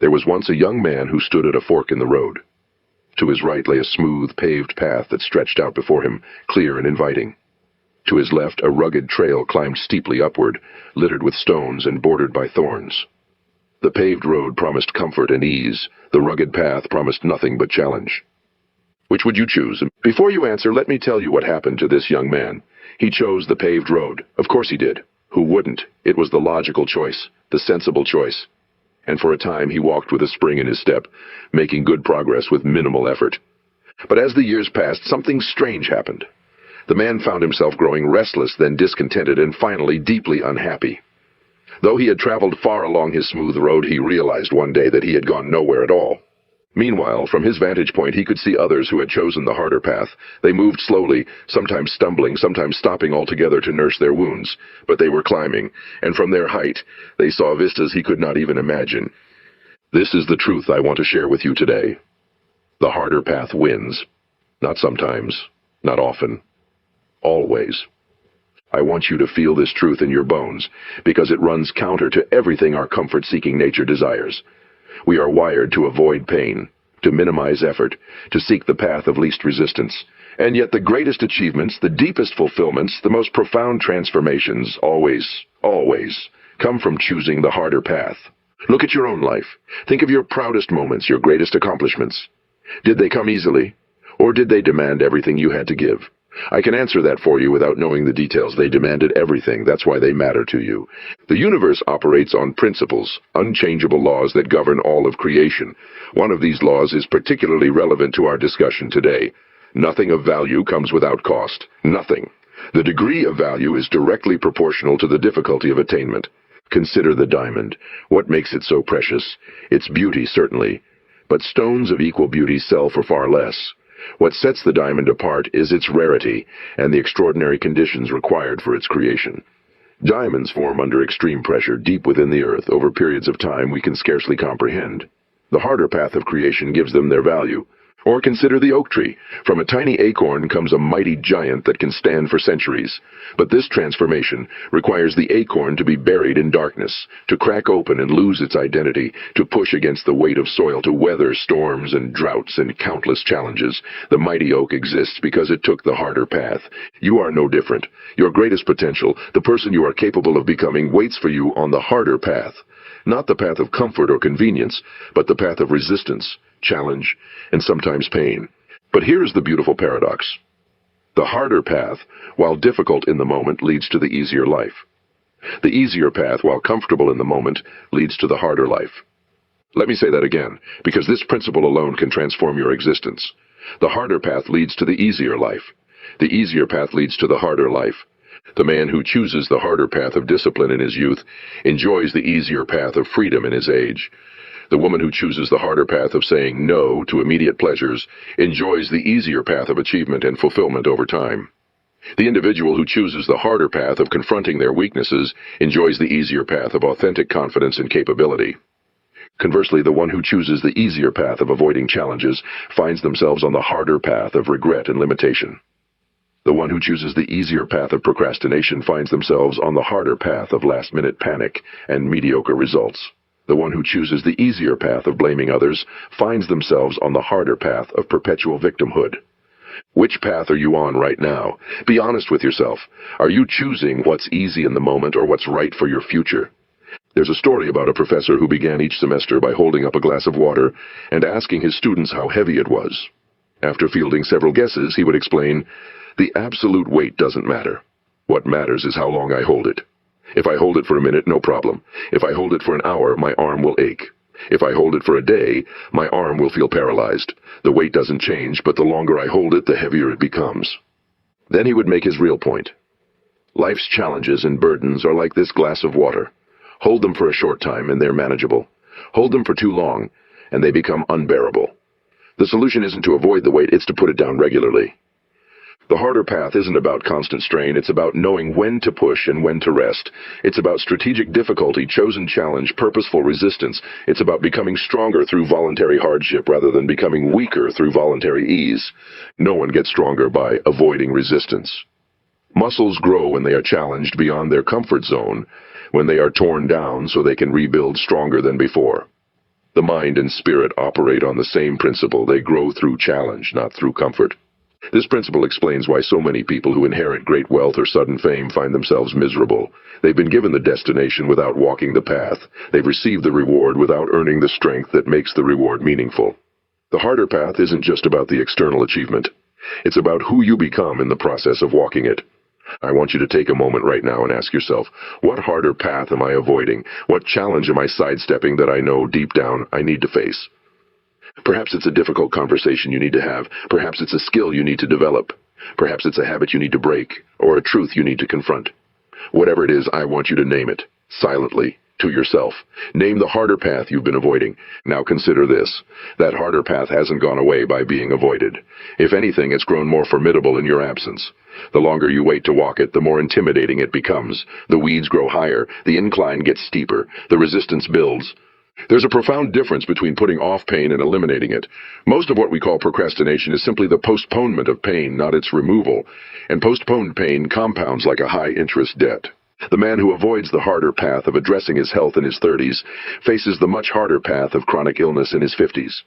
There was once a young man who stood at a fork in the road. To his right lay a smooth, paved path that stretched out before him, clear and inviting. To his left, a rugged trail climbed steeply upward, littered with stones and bordered by thorns. The paved road promised comfort and ease. The rugged path promised nothing but challenge. Which would you choose? Before you answer, let me tell you what happened to this young man. He chose the paved road. Of course he did. Who wouldn't? It was the logical choice, the sensible choice. And for a time he walked with a spring in his step, making good progress with minimal effort. But as the years passed, something strange happened. The man found himself growing restless, then discontented, and finally deeply unhappy. Though he had traveled far along his smooth road, he realized one day that he had gone nowhere at all. Meanwhile, from his vantage point, he could see others who had chosen the harder path. They moved slowly, sometimes stumbling, sometimes stopping altogether to nurse their wounds. But they were climbing, and from their height, they saw vistas he could not even imagine. This is the truth I want to share with you today. The harder path wins. Not sometimes, not often, always. I want you to feel this truth in your bones, because it runs counter to everything our comfort-seeking nature desires. We are wired to avoid pain, to minimize effort, to seek the path of least resistance. And yet the greatest achievements, the deepest fulfillments, the most profound transformations always come from choosing the harder path. Look at your own life. Think of your proudest moments, your greatest accomplishments. Did they come easily? Or did they demand everything you had to give? I can answer that for you without knowing the details. They demanded everything. That's why they matter to you. The universe operates on principles, unchangeable laws that govern all of creation. One of these laws is particularly relevant to our discussion today. Nothing of value comes without cost. Nothing. The degree of value is directly proportional to the difficulty of attainment. Consider the diamond. What makes it so precious? Its beauty, certainly. But stones of equal beauty sell for far less. What sets the diamond apart is its rarity and the extraordinary conditions required for its creation. Diamonds form under extreme pressure deep within the earth over periods of time we can scarcely comprehend. The harder path of creation gives them their value. Or consider the oak tree. From a tiny acorn comes a mighty giant that can stand for centuries. But this transformation requires the acorn to be buried in darkness, to crack open and lose its identity, to push against the weight of soil, to weather storms and droughts and countless challenges. The mighty oak exists because it took the harder path. You are no different. Your greatest potential, the person you are capable of becoming, waits for you on the harder path. Not the path of comfort or convenience, but the path of resistance, challenge, and sometimes pain. But here's the beautiful paradox. The harder path, while difficult in the moment, leads to the easier life. The easier path, while comfortable in the moment, leads to the harder life. Let me say that again, because this principle alone can transform your existence. The harder path leads to the easier life. The easier path leads to the harder life. The man who chooses the harder path of discipline in his youth enjoys the easier path of freedom in his age. The woman who chooses the harder path of saying no to immediate pleasures enjoys the easier path of achievement and fulfillment over time. The individual who chooses the harder path of confronting their weaknesses enjoys the easier path of authentic confidence and capability. Conversely, the one who chooses the easier path of avoiding challenges finds themselves on the harder path of regret and limitation. The one who chooses the easier path of procrastination finds themselves on the harder path of last-minute panic and mediocre results. The one who chooses the easier path of blaming others finds themselves on the harder path of perpetual victimhood. Which path are you on right now? Be honest with yourself. Are you choosing what's easy in the moment or what's right for your future? There's a story about a professor who began each semester by holding up a glass of water and asking his students how heavy it was. After fielding several guesses, he would explain, "The absolute weight doesn't matter. What matters is how long I hold it. If I hold it for a minute, no problem. If I hold it for an hour, my arm will ache. If I hold it for a day, my arm will feel paralyzed. The weight doesn't change, but the longer I hold it, the heavier it becomes." Then he would make his real point. Life's challenges and burdens are like this glass of water. Hold them for a short time and they're manageable. Hold them for too long and they become unbearable. The solution isn't to avoid the weight, it's to put it down regularly. The harder path isn't about constant strain, it's about knowing when to push and when to rest. It's about strategic difficulty, chosen challenge, purposeful resistance. It's about becoming stronger through voluntary hardship rather than becoming weaker through voluntary ease. No one gets stronger by avoiding resistance. Muscles grow when they are challenged beyond their comfort zone, when they are torn down so they can rebuild stronger than before. The mind and spirit operate on the same principle. They grow through challenge, not through comfort. This principle explains why so many people who inherit great wealth or sudden fame find themselves miserable. They've been given the destination without walking the path. They've received the reward without earning the strength that makes the reward meaningful. The harder path isn't just about the external achievement. It's about who you become in the process of walking it. I want you to take a moment right now and ask yourself, what harder path am I avoiding? What challenge am I sidestepping that I know deep down I need to face? Perhaps it's a difficult conversation you need to have. Perhaps it's a skill you need to develop. Perhaps it's a habit you need to break, or a truth you need to confront. Whatever it is, I want you to name it, silently, to yourself. Name the harder path you've been avoiding. Now consider this. That harder path hasn't gone away by being avoided. If anything, it's grown more formidable in your absence. The longer you wait to walk it, the more intimidating it becomes. The weeds grow higher, the incline gets steeper, the resistance builds. There's a profound difference between putting off pain and eliminating it. Most of what we call procrastination is simply the postponement of pain, not its removal. And postponed pain compounds like a high-interest debt. The man who avoids the harder path of addressing his health in his 30s faces the much harder path of chronic illness in his 50s.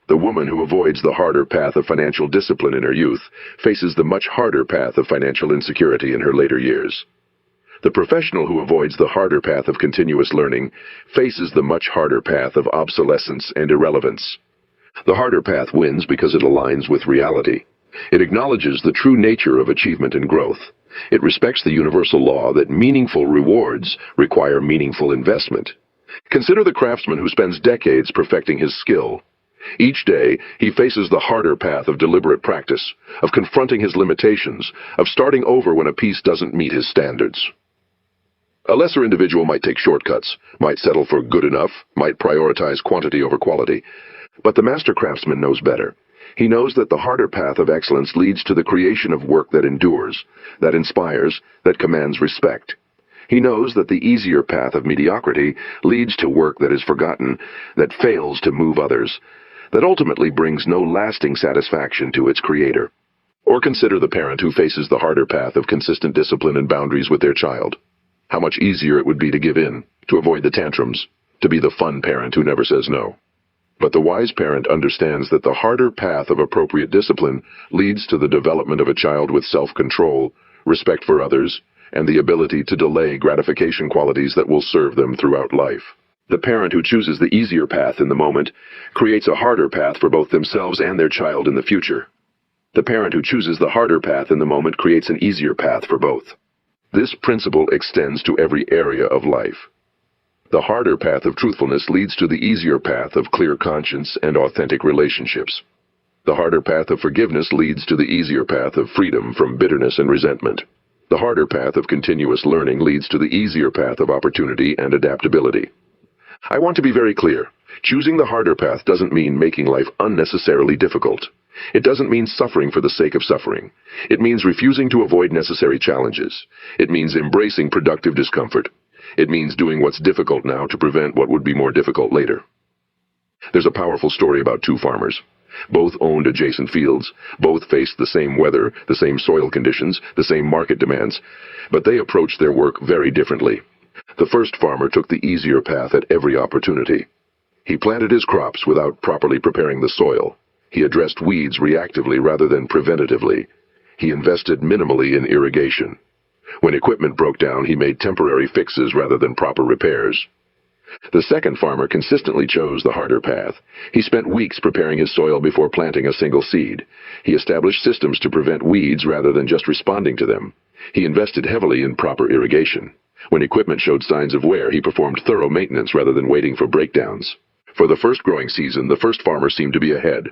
The woman who avoids the harder path of financial discipline in her youth faces the much harder path of financial insecurity in her later years. The professional who avoids the harder path of continuous learning faces the much harder path of obsolescence and irrelevance. The harder path wins because it aligns with reality. It acknowledges the true nature of achievement and growth. It respects the universal law that meaningful rewards require meaningful investment. Consider the craftsman who spends decades perfecting his skill. Each day, he faces the harder path of deliberate practice, of confronting his limitations, of starting over when a piece doesn't meet his standards. A lesser individual might take shortcuts, might settle for good enough, might prioritize quantity over quality. But the master craftsman knows better. He knows that the harder path of excellence leads to the creation of work that endures, that inspires, that commands respect. He knows that the easier path of mediocrity leads to work that is forgotten, that fails to move others, that ultimately brings no lasting satisfaction to its creator. Or consider the parent who faces the harder path of consistent discipline and boundaries with their child. How much easier it would be to give in, to avoid the tantrums, to be the fun parent who never says no. But the wise parent understands that the harder path of appropriate discipline leads to the development of a child with self-control, respect for others, and the ability to delay gratification qualities that will serve them throughout life. The parent who chooses the easier path in the moment creates a harder path for both themselves and their child in the future. The parent who chooses the harder path in the moment creates an easier path for both. This principle extends to every area of life. The harder path of truthfulness leads to the easier path of clear conscience and authentic relationships. The harder path of forgiveness leads to the easier path of freedom from bitterness and resentment. The harder path of continuous learning leads to the easier path of opportunity and adaptability. I want to be very clear. Choosing the harder path doesn't mean making life unnecessarily difficult. It doesn't mean suffering for the sake of suffering. It means refusing to avoid necessary challenges. It means embracing productive discomfort. It means doing what's difficult now to prevent what would be more difficult later. There's a powerful story about two farmers. Both owned adjacent fields. Both faced the same weather, the same soil conditions, the same market demands. But they approached their work very differently. The first farmer took the easier path at every opportunity. He planted his crops without properly preparing the soil. He addressed weeds reactively rather than preventatively. He invested minimally in irrigation. When equipment broke down, he made temporary fixes rather than proper repairs. The second farmer consistently chose the harder path. He spent weeks preparing his soil before planting a single seed. He established systems to prevent weeds rather than just responding to them. He invested heavily in proper irrigation. When equipment showed signs of wear, he performed thorough maintenance rather than waiting for breakdowns. For the first growing season, the first farmer seemed to be ahead.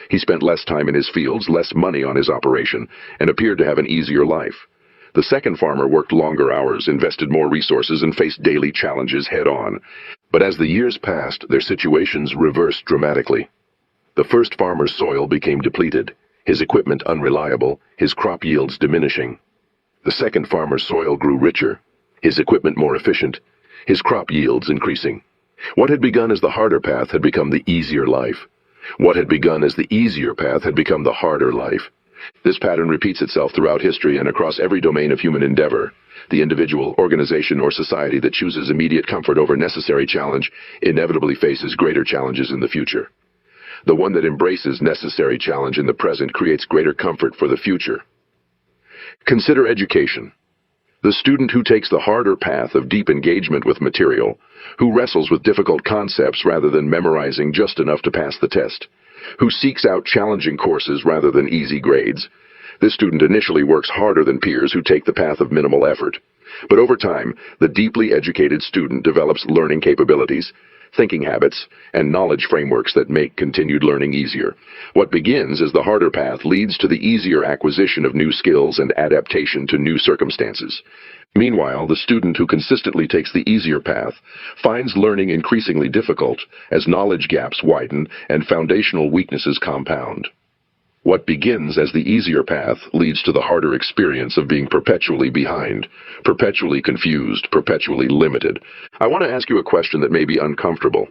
He spent less time in his fields, less money on his operation, and appeared to have an easier life. The second farmer worked longer hours, invested more resources, and faced daily challenges head-on. But as the years passed, their situations reversed dramatically. The first farmer's soil became depleted, his equipment unreliable, his crop yields diminishing. The second farmer's soil grew richer, his equipment more efficient, his crop yields increasing. What had begun as the harder path had become the easier life. What had begun as the easier path had become the harder life. This pattern repeats itself throughout history and across every domain of human endeavor. The individual, organization, or society that chooses immediate comfort over necessary challenge inevitably faces greater challenges in the future. The one that embraces necessary challenge in the present creates greater comfort for the future. Consider education. The student who takes the harder path of deep engagement with material, who wrestles with difficult concepts rather than memorizing just enough to pass the test, who seeks out challenging courses rather than easy grades. This student initially works harder than peers who take the path of minimal effort. But over time, the deeply educated student develops learning capabilities, thinking habits, and knowledge frameworks that make continued learning easier. What begins as the harder path leads to the easier acquisition of new skills and adaptation to new circumstances. Meanwhile, the student who consistently takes the easier path finds learning increasingly difficult as knowledge gaps widen and foundational weaknesses compound. What begins as the easier path leads to the harder experience of being perpetually behind, perpetually confused, perpetually limited. I want to ask you a question that may be uncomfortable.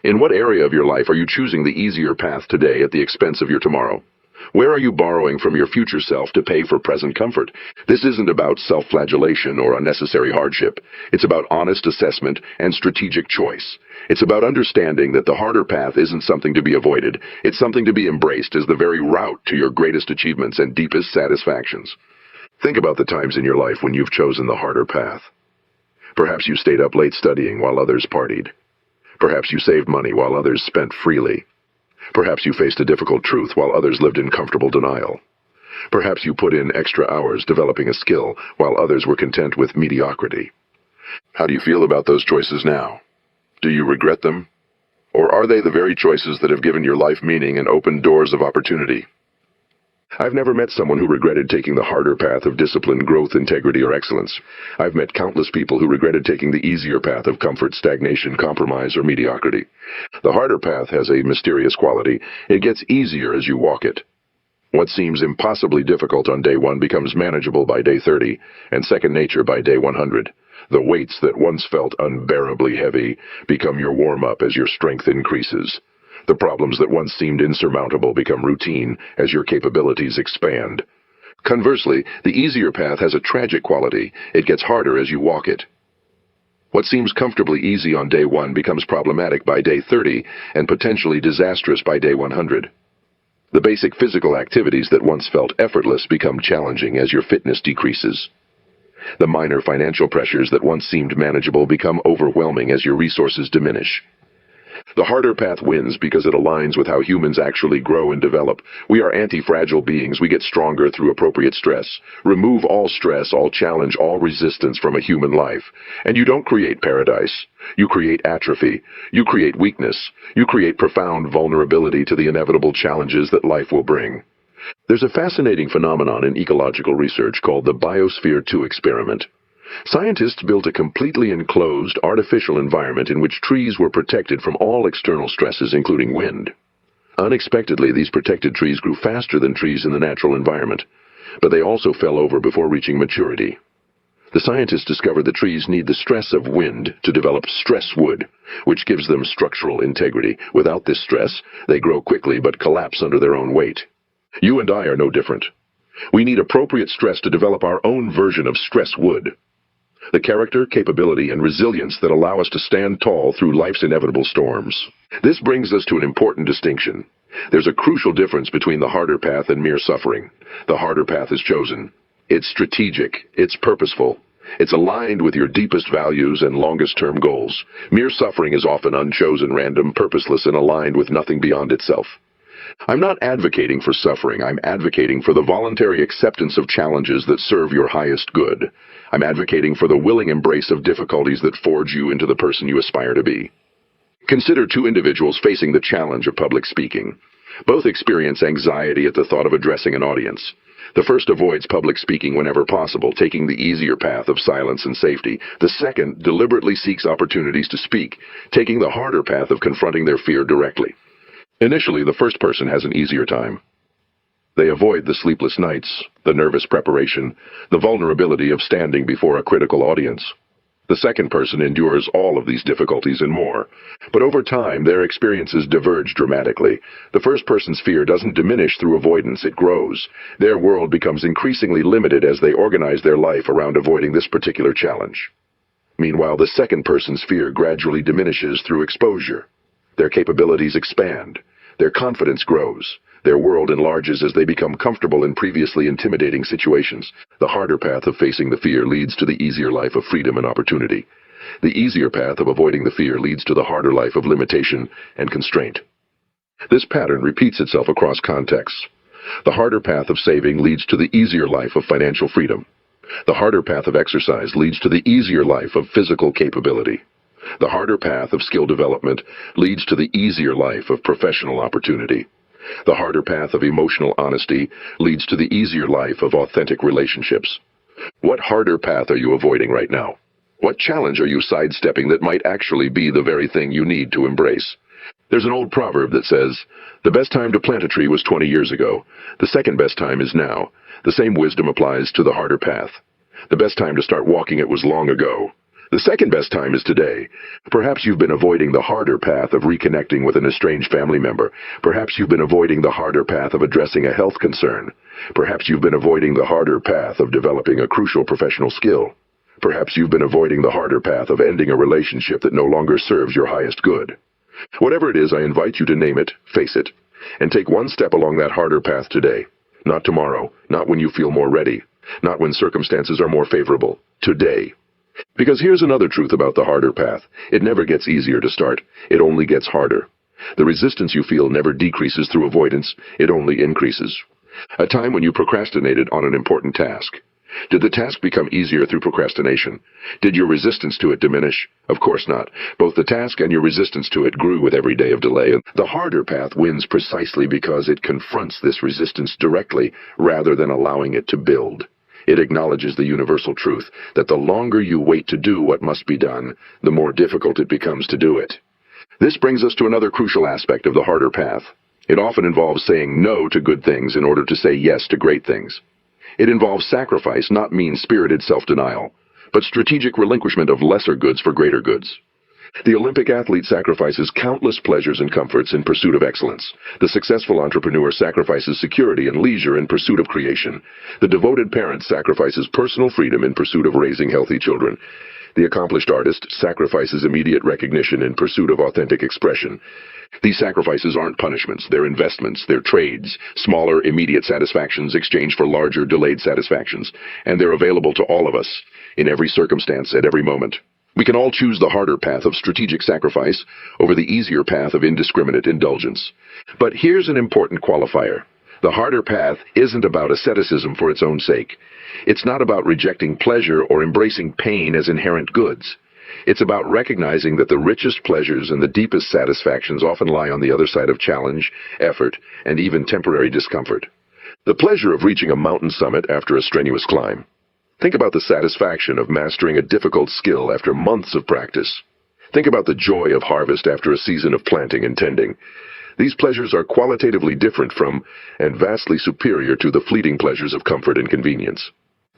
In what area of your life are you choosing the easier path today at the expense of your tomorrow? Where are you borrowing from your future self to pay for present comfort? This isn't about self-flagellation or unnecessary hardship. It's about honest assessment and strategic choice. It's about understanding that the harder path isn't something to be avoided. It's something to be embraced as the very route to your greatest achievements and deepest satisfactions. Think about the times in your life when you've chosen the harder path. Perhaps you stayed up late studying while others partied. Perhaps you saved money while others spent freely. Perhaps you faced a difficult truth while others lived in comfortable denial. Perhaps you put in extra hours developing a skill while others were content with mediocrity. How do you feel about those choices now? Do you regret them? Or are they the very choices that have given your life meaning and opened doors of opportunity? I've never met someone who regretted taking the harder path of discipline, growth, integrity, or excellence. I've met countless people who regretted taking the easier path of comfort, stagnation, compromise, or mediocrity. The harder path has a mysterious quality. It gets easier as you walk it. What seems impossibly difficult on day 1 becomes manageable by day 30, and second nature by day 100. The weights that once felt unbearably heavy become your warm-up as your strength increases. The problems that once seemed insurmountable become routine as your capabilities expand. Conversely, the easier path has a tragic quality. It gets harder as you walk it. What seems comfortably easy on day 1 becomes problematic by day 30 and potentially disastrous by day 100. The basic physical activities that once felt effortless become challenging as your fitness decreases. The minor financial pressures that once seemed manageable become overwhelming as your resources diminish. The harder path wins because it aligns with how humans actually grow and develop. We are anti-fragile beings. We get stronger through appropriate stress. Remove all stress, all challenge, all resistance from a human life. And you don't create paradise. You create atrophy. You create weakness. You create profound vulnerability to the inevitable challenges that life will bring. There's a fascinating phenomenon in ecological research called the Biosphere 2 experiment. Scientists built a completely enclosed, artificial environment in which trees were protected from all external stresses, including wind. Unexpectedly, these protected trees grew faster than trees in the natural environment, but they also fell over before reaching maturity. The scientists discovered the trees need the stress of wind to develop stress wood, which gives them structural integrity. Without this stress, they grow quickly but collapse under their own weight. You and I are no different. We need appropriate stress to develop our own version of stress wood. The character, capability, and resilience that allow us to stand tall through life's inevitable storms. This brings us to an important distinction. There's a crucial difference between the harder path and mere suffering. The harder path is chosen. It's strategic. It's purposeful. It's aligned with your deepest values and longest-term goals. Mere suffering is often unchosen, random, purposeless, and aligned with nothing beyond itself. I'm not advocating for suffering. I'm advocating for the voluntary acceptance of challenges that serve your highest good. I'm advocating for the willing embrace of difficulties that forge you into the person you aspire to be. Consider 2 individuals facing the challenge of public speaking. Both experience anxiety at the thought of addressing an audience. The first avoids public speaking whenever possible, taking the easier path of silence and safety. The second deliberately seeks opportunities to speak, taking the harder path of confronting their fear directly. Initially, the first person has an easier time. They avoid the sleepless nights, the nervous preparation, the vulnerability of standing before a critical audience. The second person endures all of these difficulties and more. But over time, their experiences diverge dramatically. The first person's fear doesn't diminish through avoidance, it grows. Their world becomes increasingly limited as they organize their life around avoiding this particular challenge. Meanwhile, the second person's fear gradually diminishes through exposure. Their capabilities expand. Their confidence grows. Their world enlarges as they become comfortable in previously intimidating situations. The harder path of facing the fear leads to the easier life of freedom and opportunity. The easier path of avoiding the fear leads to the harder life of limitation and constraint. This pattern repeats itself across contexts. The harder path of saving leads to the easier life of financial freedom. The harder path of exercise leads to the easier life of physical capability. The harder path of skill development leads to the easier life of professional opportunity. The harder path of emotional honesty leads to the easier life of authentic relationships. What harder path are you avoiding right now? What challenge are you sidestepping that might actually be the very thing you need to embrace? There's an old proverb that says, "The best time to plant a tree was 20 years ago. The second best time is now." The same wisdom applies to the harder path. The best time to start walking it was long ago. The second best time is today. Perhaps you've been avoiding the harder path of reconnecting with an estranged family member. Perhaps you've been avoiding the harder path of addressing a health concern. Perhaps you've been avoiding the harder path of developing a crucial professional skill. Perhaps you've been avoiding the harder path of ending a relationship that no longer serves your highest good. Whatever it is, I invite you to name it, face it, and take one step along that harder path today. Not tomorrow, not when you feel more ready, not when circumstances are more favorable. Today. Because here's another truth about the harder path. It never gets easier to start. It only gets harder. The resistance you feel never decreases through avoidance. It only increases. A time when you procrastinated on an important task. Did the task become easier through procrastination? Did your resistance to it diminish? Of course not. Both the task and your resistance to it grew with every day of delay. And the harder path wins precisely because it confronts this resistance directly rather than allowing it to build. It acknowledges the universal truth that the longer you wait to do what must be done, the more difficult it becomes to do it. This brings us to another crucial aspect of the harder path. It often involves saying no to good things in order to say yes to great things. It involves sacrifice, not mean-spirited self-denial, but strategic relinquishment of lesser goods for greater goods. The Olympic athlete sacrifices countless pleasures and comforts in pursuit of excellence. The successful entrepreneur sacrifices security and leisure in pursuit of creation. The devoted parent sacrifices personal freedom in pursuit of raising healthy children. The accomplished artist sacrifices immediate recognition in pursuit of authentic expression. These sacrifices aren't punishments, they're investments, they're trades, smaller, immediate satisfactions exchanged for larger, delayed satisfactions, and they're available to all of us, in every circumstance, at every moment. We can all choose the harder path of strategic sacrifice over the easier path of indiscriminate indulgence. But here's an important qualifier. The harder path isn't about asceticism for its own sake. It's not about rejecting pleasure or embracing pain as inherent goods. It's about recognizing that the richest pleasures and the deepest satisfactions often lie on the other side of challenge, effort, and even temporary discomfort. The pleasure of reaching a mountain summit after a strenuous climb. Think about the satisfaction of mastering a difficult skill after months of practice. Think about the joy of harvest after a season of planting and tending. These pleasures are qualitatively different from, and vastly superior to, the fleeting pleasures of comfort and convenience.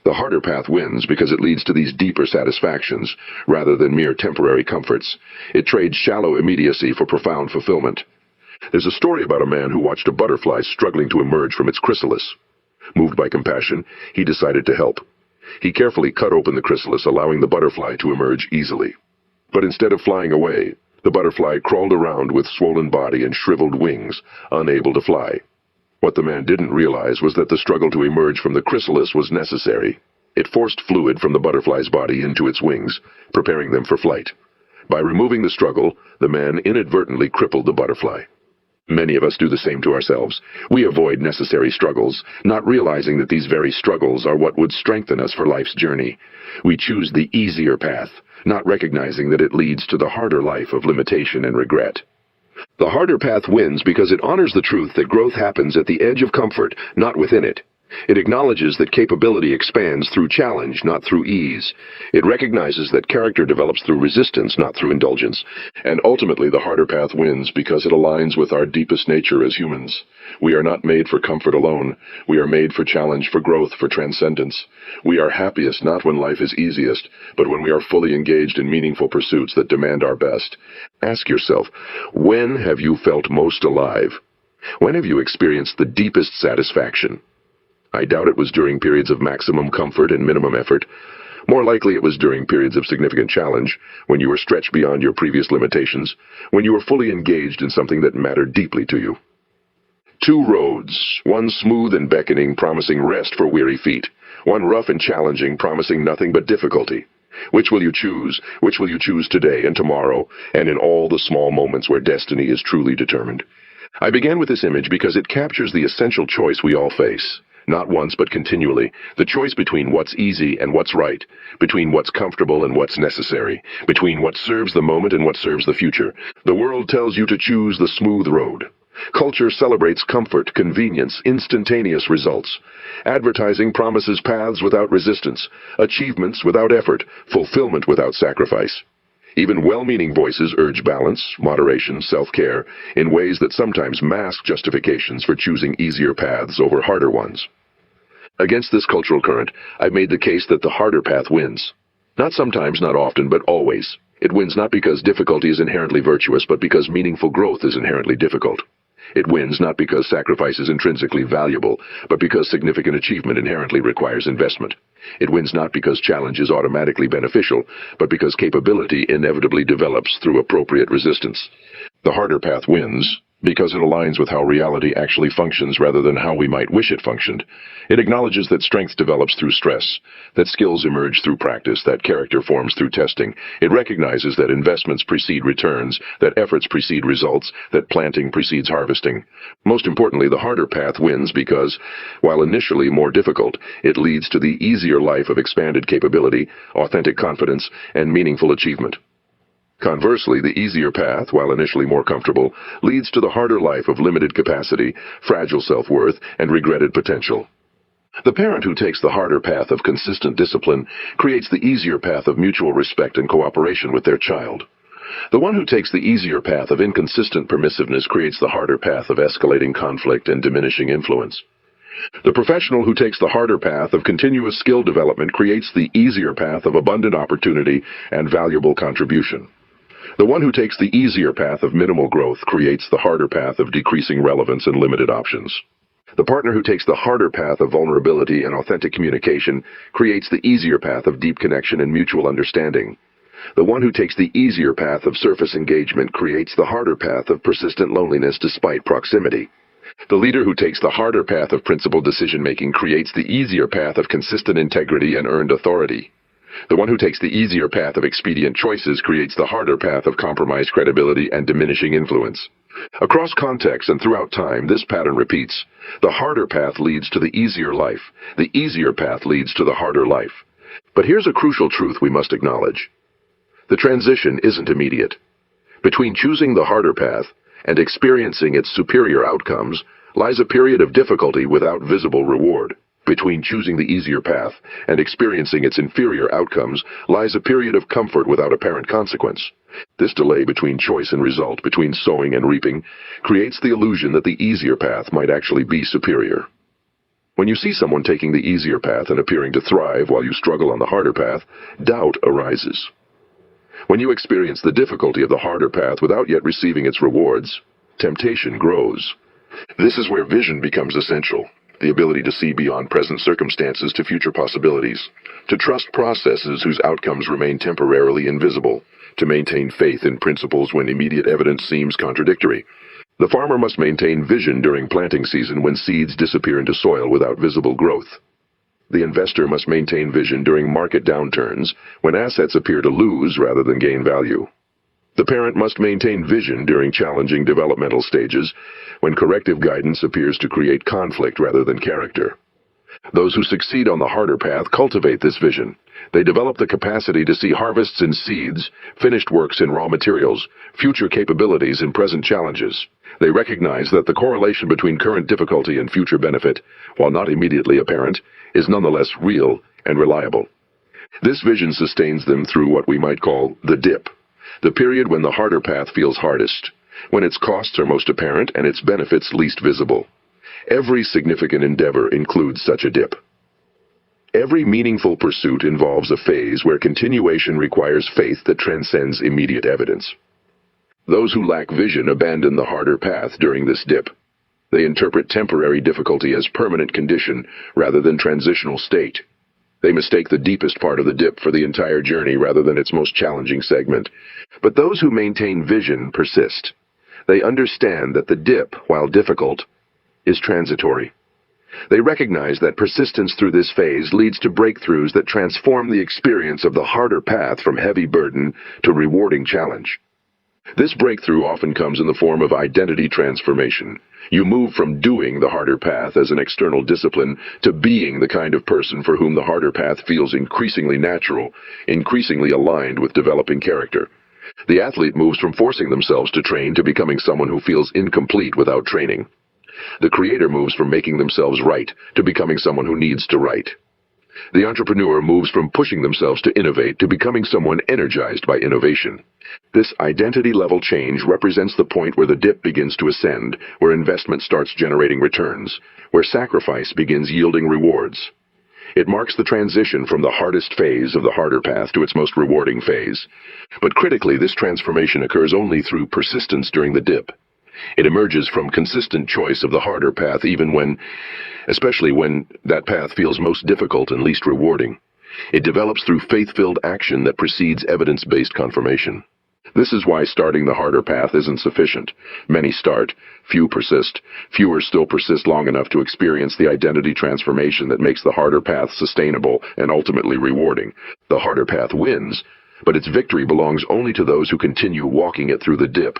The harder path wins because it leads to these deeper satisfactions, rather than mere temporary comforts. It trades shallow immediacy for profound fulfillment. There's a story about a man who watched a butterfly struggling to emerge from its chrysalis. Moved by compassion, he decided to help. He carefully cut open the chrysalis, allowing the butterfly to emerge easily. But instead of flying away, the butterfly crawled around with swollen body and shriveled wings, unable to fly. What the man didn't realize was that the struggle to emerge from the chrysalis was necessary. It forced fluid from the butterfly's body into its wings, preparing them for flight. By removing the struggle, the man inadvertently crippled the butterfly. Many of us do the same to ourselves. We avoid necessary struggles, not realizing that these very struggles are what would strengthen us for life's journey. We choose the easier path, not recognizing that it leads to the harder life of limitation and regret. The harder path wins because it honors the truth that growth happens at the edge of comfort, not within it. It acknowledges that capability expands through challenge, not through ease. It recognizes that character develops through resistance, not through indulgence. And ultimately, the harder path wins because it aligns with our deepest nature as humans. We are not made for comfort alone. We are made for challenge, for growth, for transcendence. We are happiest not when life is easiest, but when we are fully engaged in meaningful pursuits that demand our best. Ask yourself, when have you felt most alive? When have you experienced the deepest satisfaction? I doubt it was during periods of maximum comfort and minimum effort. More likely it was during periods of significant challenge, when you were stretched beyond your previous limitations, when you were fully engaged in something that mattered deeply to you. Two roads, one smooth and beckoning, promising rest for weary feet, one rough and challenging, promising nothing but difficulty. Which will you choose? Which will you choose today and tomorrow, and in all the small moments where destiny is truly determined? I began with this image because it captures the essential choice we all face. Not once, but continually. The choice between what's easy and what's right. Between what's comfortable and what's necessary. Between what serves the moment and what serves the future. The world tells you to choose the smooth road. Culture celebrates comfort, convenience, instantaneous results. Advertising promises paths without resistance, achievements without effort, fulfillment without sacrifice. Even well-meaning voices urge balance, moderation, self-care, in ways that sometimes mask justifications for choosing easier paths over harder ones. Against this cultural current, I've made the case that the harder path wins. Not sometimes, not often, but always. It wins not because difficulty is inherently virtuous, but because meaningful growth is inherently difficult. It wins not because sacrifice is intrinsically valuable, but because significant achievement inherently requires investment. It wins not because challenge is automatically beneficial, but because capability inevitably develops through appropriate resistance. The harder path wins because it aligns with how reality actually functions rather than how we might wish it functioned. It acknowledges that strength develops through stress, that skills emerge through practice, that character forms through testing. It recognizes that investments precede returns, that efforts precede results, that planting precedes harvesting. Most importantly, the harder path wins because, while initially more difficult, it leads to the easier life of expanded capability, authentic confidence, and meaningful achievement. Conversely, the easier path, while initially more comfortable, leads to the harder life of limited capacity, fragile self-worth, and regretted potential. The parent who takes the harder path of consistent discipline creates the easier path of mutual respect and cooperation with their child. The one who takes the easier path of inconsistent permissiveness creates the harder path of escalating conflict and diminishing influence. The professional who takes the harder path of continuous skill development creates the easier path of abundant opportunity and valuable contribution. The one who takes the easier path of minimal growth creates the harder path of decreasing relevance and limited options. The partner who takes the harder path of vulnerability and authentic communication creates the easier path of deep connection and mutual understanding. The one who takes the easier path of surface engagement creates the harder path of persistent loneliness despite proximity. The leader who takes the harder path of principled decision-making creates the easier path of consistent integrity and earned authority. The one who takes the easier path of expedient choices creates the harder path of compromised credibility and diminishing influence. Across contexts and throughout time, this pattern repeats. The harder path leads to the easier life. The easier path leads to the harder life. But here's a crucial truth we must acknowledge. The transition isn't immediate. Between choosing the harder path and experiencing its superior outcomes lies a period of difficulty without visible reward. Between choosing the easier path and experiencing its inferior outcomes lies a period of comfort without apparent consequence. This delay between choice and result, between sowing and reaping, creates the illusion that the easier path might actually be superior. When you see someone taking the easier path and appearing to thrive while you struggle on the harder path, doubt arises. When you experience the difficulty of the harder path without yet receiving its rewards, temptation grows. This is where vision becomes essential. The ability to see beyond present circumstances to future possibilities, to trust processes whose outcomes remain temporarily invisible, to maintain faith in principles when immediate evidence seems contradictory. The farmer must maintain vision during planting season when seeds disappear into soil without visible growth. The investor must maintain vision during market downturns when assets appear to lose rather than gain value. The parent must maintain vision during challenging developmental stages when corrective guidance appears to create conflict rather than character. Those who succeed on the harder path cultivate this vision. They develop the capacity to see harvests in seeds, finished works in raw materials, future capabilities in present challenges. They recognize that the correlation between current difficulty and future benefit, while not immediately apparent, is nonetheless real and reliable. This vision sustains them through what we might call the dip, the period when the harder path feels hardest, when its costs are most apparent and its benefits least visible. Every significant endeavor includes such a dip. Every meaningful pursuit involves a phase where continuation requires faith that transcends immediate evidence. Those who lack vision abandon the harder path during this dip. They interpret temporary difficulty as permanent condition rather than transitional state. They mistake the deepest part of the dip for the entire journey rather than its most challenging segment. But those who maintain vision persist. They understand that the dip, while difficult, is transitory. They recognize that persistence through this phase leads to breakthroughs that transform the experience of the harder path from heavy burden to rewarding challenge. This breakthrough often comes in the form of identity transformation. You move from doing the harder path as an external discipline to being the kind of person for whom the harder path feels increasingly natural, increasingly aligned with developing character. The athlete moves from forcing themselves to train to becoming someone who feels incomplete without training. The creator moves from making themselves right to becoming someone who needs to write. The entrepreneur moves from pushing themselves to innovate to becoming someone energized by innovation. This identity-level change represents the point where the dip begins to ascend, where investment starts generating returns, where sacrifice begins yielding rewards. It marks the transition from the hardest phase of the harder path to its most rewarding phase. But critically, this transformation occurs only through persistence during the dip. It emerges from consistent choice of the harder path especially when that path feels most difficult and least rewarding. It develops through faith-filled action that precedes evidence-based confirmation. This is why starting the harder path isn't sufficient. Many start, few persist, fewer still persist long enough to experience the identity transformation that makes the harder path sustainable and ultimately rewarding. The harder path wins, but its victory belongs only to those who continue walking it through the dip,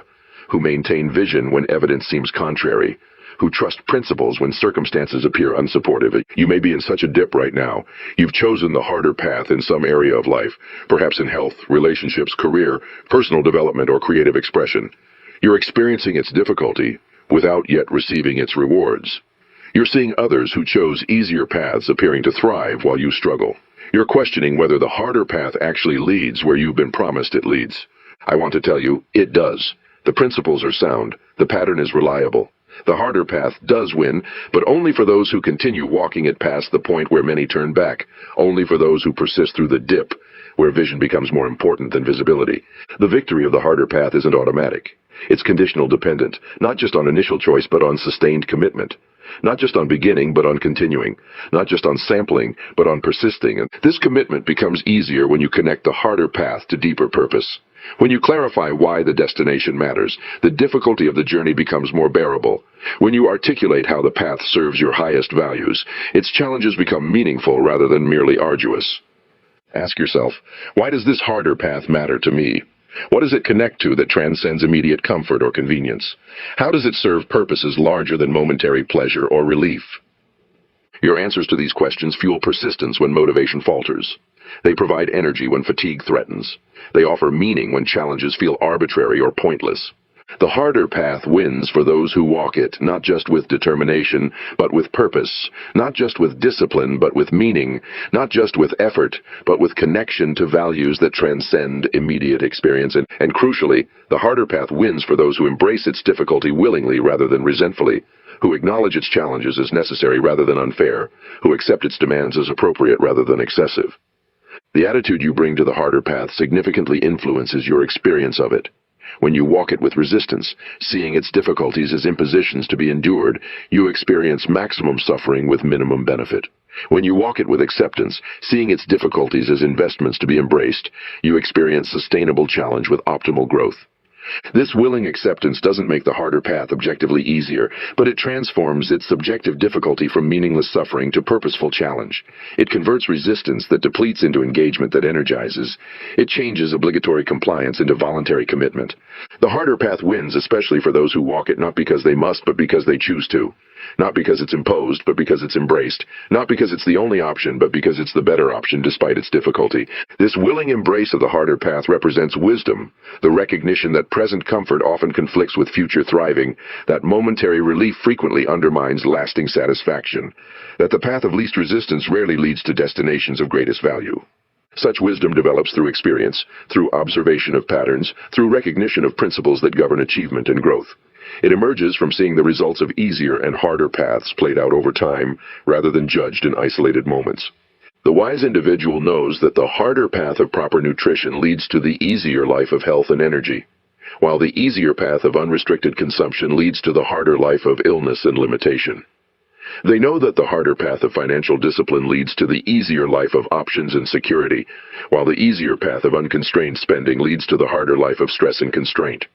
who maintain vision when evidence seems contrary, who trust principles when circumstances appear unsupportive. You may be in such a dip right now. You've chosen the harder path in some area of life, perhaps in health, relationships, career, personal development, or creative expression. You're experiencing its difficulty without yet receiving its rewards. You're seeing others who chose easier paths appearing to thrive while you struggle. You're questioning whether the harder path actually leads where you've been promised it leads. I want to tell you, it does. The principles are sound. The pattern is reliable. The harder path does win, but only for those who continue walking it past the point where many turn back, only for those who persist through the dip, where vision becomes more important than visibility. The victory of the harder path isn't automatic. It's conditional dependent, not just on initial choice, but on sustained commitment. Not just on beginning, but on continuing. Not just on sampling, but on persisting. And this commitment becomes easier when you connect the harder path to deeper purpose. When you clarify why the destination matters, the difficulty of the journey becomes more bearable. When you articulate how the path serves your highest values, its challenges become meaningful rather than merely arduous. Ask yourself, why does this harder path matter to me? What does it connect to that transcends immediate comfort or convenience? How does it serve purposes larger than momentary pleasure or relief? Your answers to these questions fuel persistence when motivation falters. They provide energy when fatigue threatens. They offer meaning when challenges feel arbitrary or pointless. The harder path wins for those who walk it, not just with determination, but with purpose, not just with discipline, but with meaning, not just with effort, but with connection to values that transcend immediate experience. And crucially, the harder path wins for those who embrace its difficulty willingly rather than resentfully, who acknowledge its challenges as necessary rather than unfair, who accept its demands as appropriate rather than excessive. The attitude you bring to the harder path significantly influences your experience of it. When you walk it with resistance, seeing its difficulties as impositions to be endured, you experience maximum suffering with minimum benefit. When you walk it with acceptance, seeing its difficulties as investments to be embraced, you experience sustainable challenge with optimal growth. This willing acceptance doesn't make the harder path objectively easier, but it transforms its subjective difficulty from meaningless suffering to purposeful challenge. It converts resistance that depletes into engagement that energizes. It changes obligatory compliance into voluntary commitment. The harder path wins, especially for those who walk it not because they must, but because they choose to. Not because it's imposed, but because it's embraced. Not because it's the only option, but because it's the better option despite its difficulty. This willing embrace of the harder path represents wisdom, the recognition that present comfort often conflicts with future thriving, that momentary relief frequently undermines lasting satisfaction, that the path of least resistance rarely leads to destinations of greatest value. Such wisdom develops through experience, through observation of patterns, through recognition of principles that govern achievement and growth. It emerges from seeing the results of easier and harder paths played out over time, rather than judged in isolated moments. The wise individual knows that the harder path of proper nutrition leads to the easier life of health and energy, while the easier path of unrestricted consumption leads to the harder life of illness and limitation. They know that the harder path of financial discipline leads to the easier life of options and security, while the easier path of unconstrained spending leads to the harder life of stress and constraint.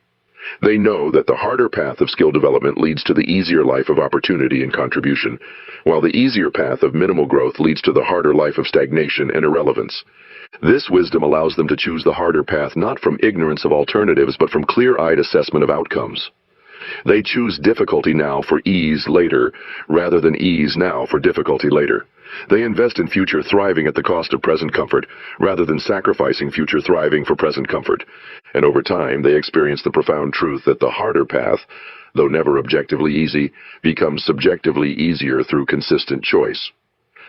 They know that the harder path of skill development leads to the easier life of opportunity and contribution, while the easier path of minimal growth leads to the harder life of stagnation and irrelevance. This wisdom allows them to choose the harder path not from ignorance of alternatives but from clear-eyed assessment of outcomes. They choose difficulty now for ease later, rather than ease now for difficulty later. They invest in future thriving at the cost of present comfort, rather than sacrificing future thriving for present comfort. And over time, they experience the profound truth that the harder path, though never objectively easy, becomes subjectively easier through consistent choice.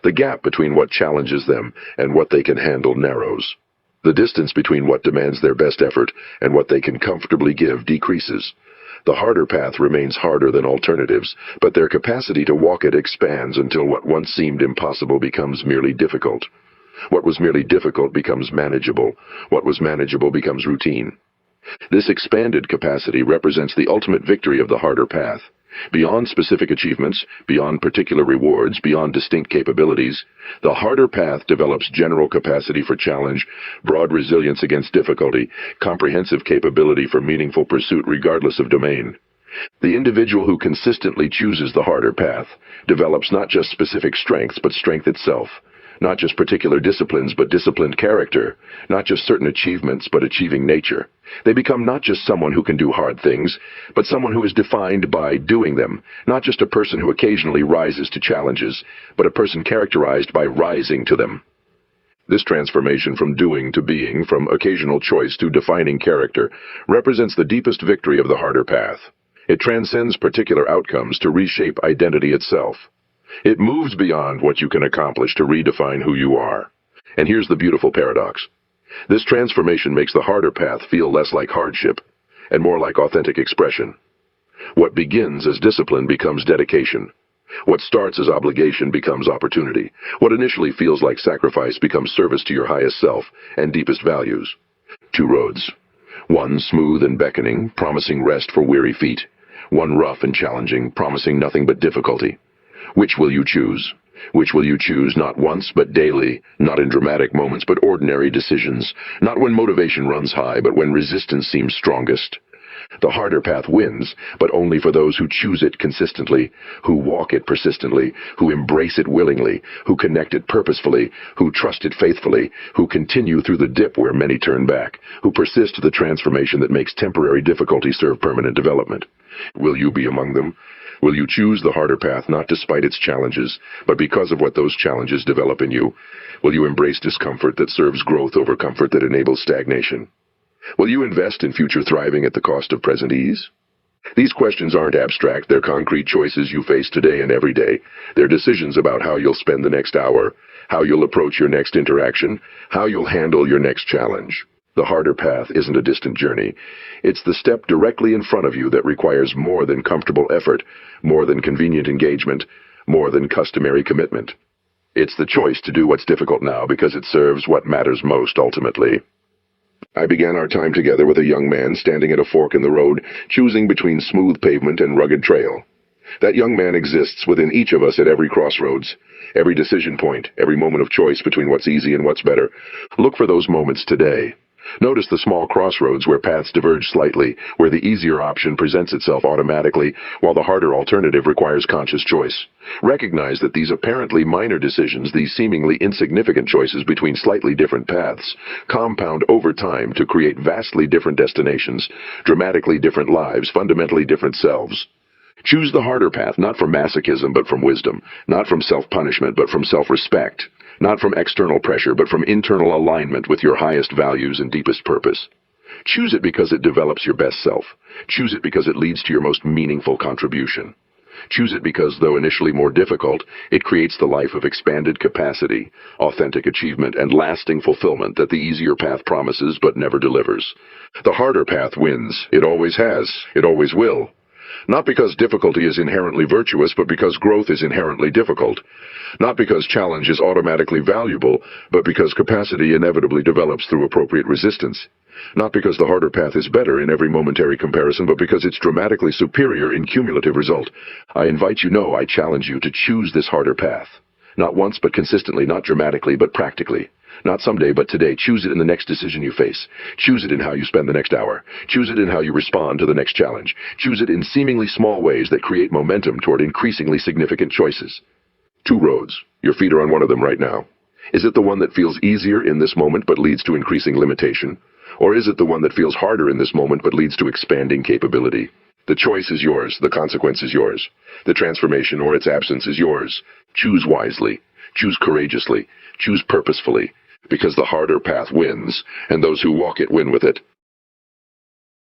The gap between what challenges them and what they can handle narrows. The distance between what demands their best effort and what they can comfortably give decreases. The harder path remains harder than alternatives, but their capacity to walk it expands until what once seemed impossible becomes merely difficult. What was merely difficult becomes manageable. What was manageable becomes routine. This expanded capacity represents the ultimate victory of the harder path. Beyond specific achievements, beyond particular rewards, beyond distinct capabilities, the harder path develops general capacity for challenge, broad resilience against difficulty, comprehensive capability for meaningful pursuit regardless of domain. The individual who consistently chooses the harder path develops not just specific strengths, but strength itself. Not just particular disciplines, but disciplined character. Not just certain achievements, but achieving nature. They become not just someone who can do hard things, but someone who is defined by doing them. Not just a person who occasionally rises to challenges, but a person characterized by rising to them. This transformation from doing to being, from occasional choice to defining character, represents the deepest victory of the harder path. It transcends particular outcomes to reshape identity itself. It moves beyond what you can accomplish to redefine who you are. And here's the beautiful paradox. This transformation makes the harder path feel less like hardship and more like authentic expression. What begins as discipline becomes dedication. What starts as obligation becomes opportunity. What initially feels like sacrifice becomes service to your highest self and deepest values. Two roads. One smooth and beckoning, promising rest for weary feet. One rough and challenging, promising nothing but difficulty. Which will you choose? Which will you choose not once but daily, not in dramatic moments but ordinary decisions, not when motivation runs high but when resistance seems strongest? The harder path wins, but only for those who choose it consistently, who walk it persistently, who embrace it willingly, who connect it purposefully, who trust it faithfully, who continue through the dip where many turn back, who persist to the transformation that makes temporary difficulty serve permanent development. Will you be among them? Will you choose the harder path not despite its challenges, but because of what those challenges develop in you? Will you embrace discomfort that serves growth over comfort that enables stagnation? Will you invest in future thriving at the cost of present ease? These questions aren't abstract, they're concrete choices you face today and every day. They're decisions about how you'll spend the next hour, how you'll approach your next interaction, how you'll handle your next challenge. The harder path isn't a distant journey. It's the step directly in front of you that requires more than comfortable effort, more than convenient engagement, more than customary commitment. It's the choice to do what's difficult now because it serves what matters most ultimately. I began our time together with a young man standing at a fork in the road, choosing between smooth pavement and rugged trail. That young man exists within each of us at every crossroads, every decision point, every moment of choice between what's easy and what's better. Look for those moments today. Notice the small crossroads where paths diverge slightly, where the easier option presents itself automatically, while the harder alternative requires conscious choice. Recognize that these apparently minor decisions, these seemingly insignificant choices between slightly different paths, compound over time to create vastly different destinations, dramatically different lives, fundamentally different selves. Choose the harder path, not from masochism but from wisdom, not from self-punishment but from self-respect, not from external pressure but from internal alignment with your highest values and deepest purpose. Choose it because it develops your best self. Choose it because it leads to your most meaningful contribution. Choose it because, though initially more difficult, it creates the life of expanded capacity, authentic achievement, and lasting fulfillment that the easier path promises but never delivers. The harder path wins. It always has. It always will. Not because difficulty is inherently virtuous, but because growth is inherently difficult. Not because challenge is automatically valuable, but because capacity inevitably develops through appropriate resistance. Not because the harder path is better in every momentary comparison, but because it's dramatically superior in cumulative result. I challenge you to choose this harder path. Not once, but consistently, not dramatically, but practically. Not someday, but today. Choose it in the next decision you face. Choose it in how you spend the next hour. Choose it in how you respond to the next challenge. Choose it in seemingly small ways that create momentum toward increasingly significant choices. Two roads. Your feet are on one of them right now. Is it the one that feels easier in this moment but leads to increasing limitation? Or is it the one that feels harder in this moment but leads to expanding capability? The choice is yours. The consequence is yours. The transformation or its absence is yours. Choose wisely. Choose courageously. Choose purposefully. Because the harder path wins, and those who walk it win with it.